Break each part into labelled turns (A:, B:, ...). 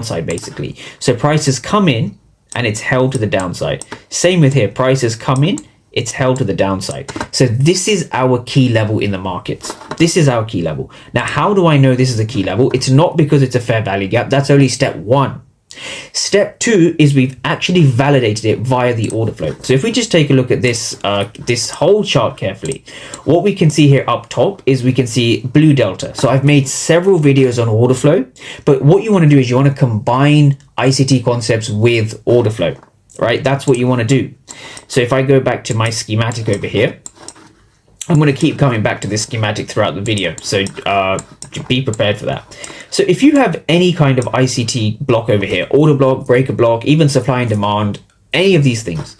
A: downside basically. So prices come in and it's held to the downside. Same with here, prices come in, it's held to the downside. So this is our key level in the markets. This is our key level. Now, how do I know this is a key level? It's not because it's a fair value gap. That's only step one. Step two is we've actually validated it via the order flow. So if we just take a look at this this whole chart carefully, what we can see here up top is we can see blue delta. So I've made several videos on order flow, but what you want to do is you want to combine ICT concepts with order flow, right? That's what you want to do. So if I go back to my schematic over here, I'm going to keep coming back to this schematic throughout the video, so be prepared for that. So if you have any kind of ICT block over here, order block, breaker block, even supply and demand, any of these things,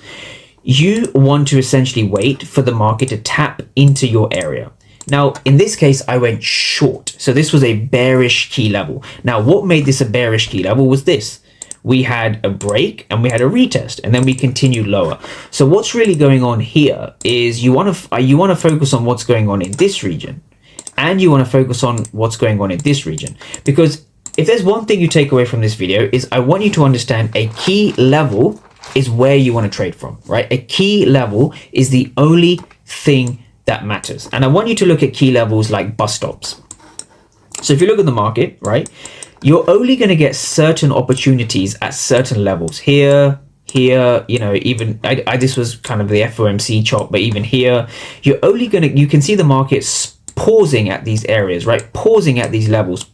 A: you want to essentially wait for the market to tap into your area. Now, in this case, I went short. So this was a bearish key level. Now, what made this a bearish key level was this. We had a break and we had a retest, and then we continued lower. So what's really going on here is you want to focus on what's going on in this region, and you want to focus on what's going on in this region. Because if there's one thing you take away from this video is I want you to understand a key level is where you want to trade from, right? A key level is the only thing that matters. And I want you to look at key levels like bus stops. So if you look at the market, right, you're only going to get certain opportunities at certain levels. Here, you know, even this was kind of the FOMC chart, but even here, you can see the markets pausing at these areas, right? Pausing at these levels,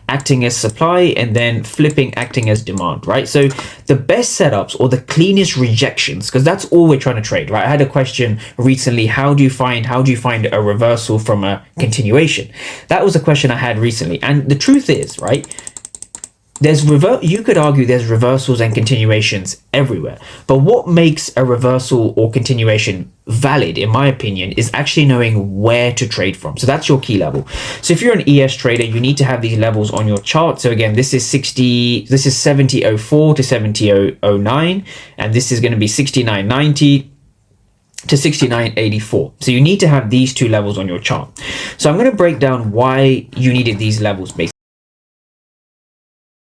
A: acting as supply and then flipping, acting as demand, right? So the best setups or the cleanest rejections, because that's all we're trying to trade, right? I had a question recently, how do you find a reversal from a continuation? That was a question I had recently. And the truth is, right, you could argue there's reversals and continuations everywhere, but what makes a reversal or continuation valid, in my opinion, is actually knowing where to trade from. So that's your key level. So if you're an ES trader, you need to have these levels on your chart. So again, this is 70.04 to 70.09, and this is going to be 69.90 to 69.84. So you need to have these two levels on your chart. So I'm going to break down why you needed these levels basically.